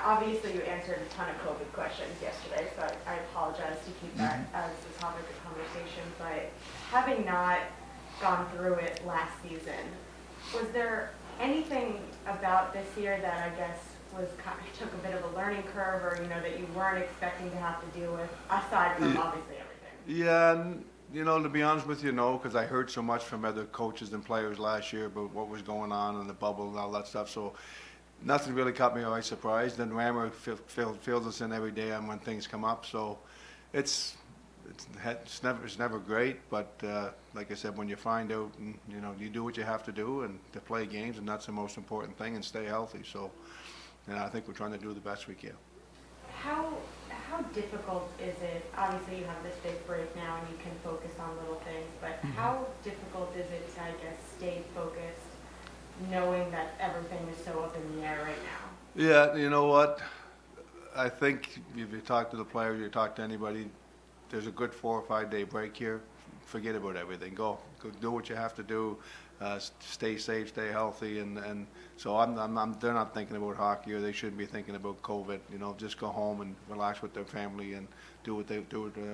obviously you answered a ton of COVID questions yesterday, so I apologize to keep that as the topic of conversation, but having not gone through it last season, was there anything about this year that I guess was took a bit of a learning curve, or that you weren't expecting to have to deal with, aside from obviously everything? Yeah, and, to be honest with you, no, because I heard so much from other coaches and players last year about what was going on in the bubble and all that stuff. So nothing really caught me by surprise. Then Rammer fills us in every day on when things come up. So it's never great, but like I said, when you find out, and you do what you have to do and to play games, and that's the most important thing, and stay healthy. So, I think we're trying to do the best we can. How difficult is it? Obviously, you have this big break now, and you can focus on little things. But how difficult is it to, I guess, stay focused, knowing that everything is so up in the air right now? Yeah, you know what? I think if you talk to the players, you talk to anybody, there's a good 4 or 5 day break here. Forget about everything. Go do what you have to do. Stay safe, stay healthy, and so they're not thinking about hockey, or they shouldn't be thinking about COVID. Just go home and relax with their family and do what they're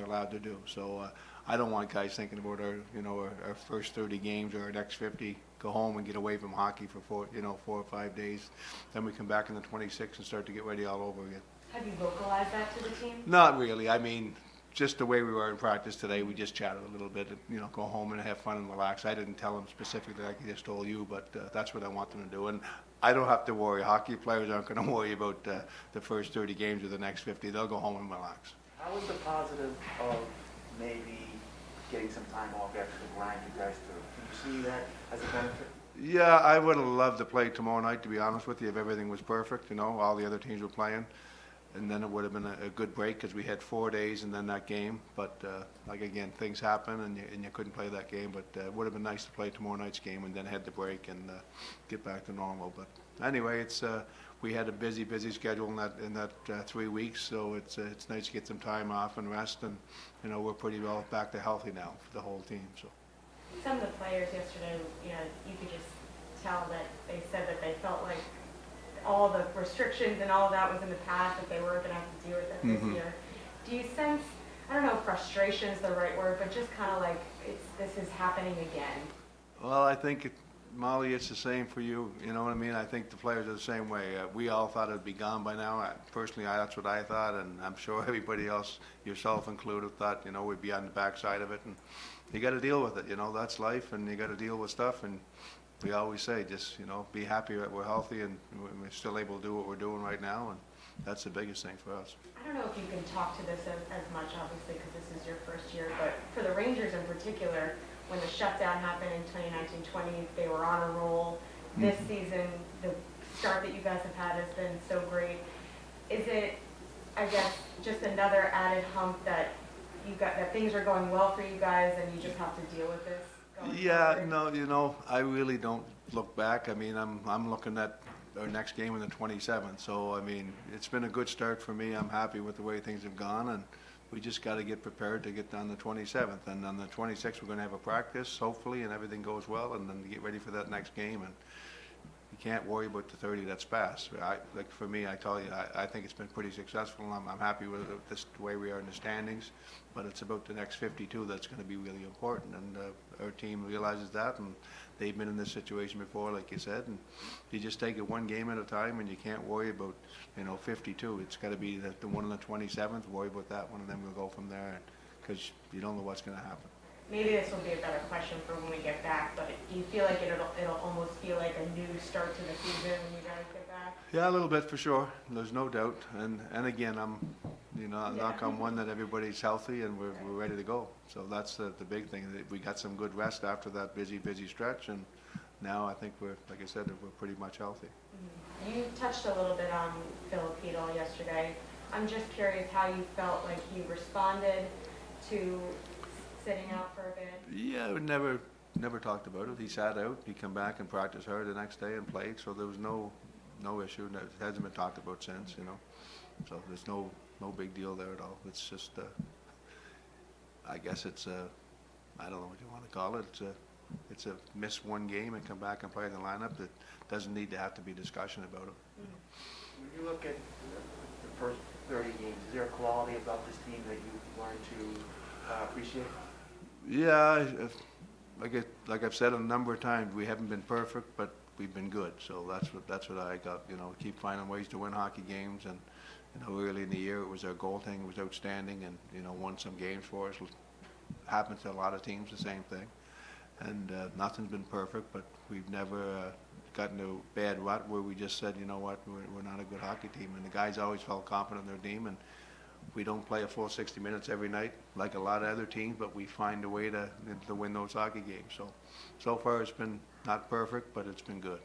allowed to do. So I don't want guys thinking about our first 30 games or our next 50. Go home and get away from hockey for 4 or 5 days. Then we come back in the 26th and start to get ready all over again. Have you vocalized that to the team? Not really. I mean, just the way we were in practice today, we just chatted a little bit, go home and have fun and relax. I didn't tell them specifically like I just told you, but that's what I want them to do. And I don't have to worry. Hockey players aren't going to worry about the first 30 games or the next 50. They'll go home and relax. How was the positive of maybe getting some time off after the grind you guys through? Did you see that as a benefit? Yeah, I would have loved to play tomorrow night, to be honest with you, if everything was perfect, all the other teams were playing. And then it would have been a good break because we had 4 days and then that game. But again, things happen and you couldn't play that game. But it would have been nice to play tomorrow night's game and then head the break and get back to normal. But anyway, we had a busy schedule in that 3 weeks. So it's nice to get some time off and rest. And we're pretty well back to healthy now for the whole team. So some of the players yesterday, you could just tell that they said that they felt like all the restrictions and all of that was in the past, that they weren't going to have to deal with it this year. Do you sense, I don't know if frustration is the right word, but just kind of like this is happening again? Well, I think, Molly, it's the same for you. You know what I mean? I think the players are the same way. We all thought it would be gone by now. Personally, that's what I thought, and I'm sure everybody else, yourself included, thought, we'd be on the backside of it. And you got to deal with it. That's life, and you got to deal with stuff. And we always say, just, be happy that we're healthy and we're still able to do what we're doing right now, and that's the biggest thing for us. I don't know if you can talk to this as much, obviously, because this is your first year, but for the Rangers in particular, when the shutdown happened in 2019-20, they were on a roll. This season, the start that you guys have had has been so great. Is it, I guess, just another added hump that that things are going well for you guys and you just have to deal with this? Yeah, no, I really don't look back. I mean, I'm looking at our next game on the 27th. So, I mean, it's been a good start for me. I'm happy with the way things have gone, and we just got to get prepared to get on the 27th. And on the 26th, we're going to have a practice, hopefully, and everything goes well, and then get ready for that next game. And you can't worry about the 30 that's passed. Like for me, I tell you, I think it's been pretty successful. I'm happy with the way we are in the standings, but it's about the next 52 that's going to be really important, and our team realizes that, and they've been in this situation before, like you said, and you just take it one game at a time, and you can't worry about 52. It's got to be the one on the 27th. Worry about that one, and then we'll go from there, because you don't know what's going to happen. Maybe this will be a better question for when we get back, but do you feel like it'll almost feel like a new start to the season when you guys get back? Yeah, a little bit for sure. There's no doubt. And again, I'm knock on one that everybody's healthy and we're ready to go. So that's the big thing. That we got some good rest after that busy stretch, and now I think we're, like I said, we're pretty much healthy. You touched a little bit on Filipino yesterday. I'm just curious how you felt like he responded to sitting out for a bit. Yeah, we never talked about it. He sat out. He come back and practiced hard the next day and played. So there was no issue. It hasn't been talked about since, So there's no big deal there at all. It's just, I guess it's I don't know what you want to call it. It's a miss one game and come back and play in the lineup. That doesn't need to have to be discussion about it. When you look at quality about this team that you've learned to appreciate? Yeah, like I've said a number of times, we haven't been perfect, but we've been good. So that's what I got. You know, keep finding ways to win hockey games, and you know, early in the year it was our goaltending was outstanding, and you know, won some games for us. Happens to a lot of teams, the same thing. And nothing's been perfect, but we've never gotten to a bad rut where we just said, you know what, we're not a good hockey team. And the guys always felt confident in their team, and we don't play a full 60 minutes every night like a lot of other teams, but we find a way to win those hockey games. So far it's been not perfect, but it's been good.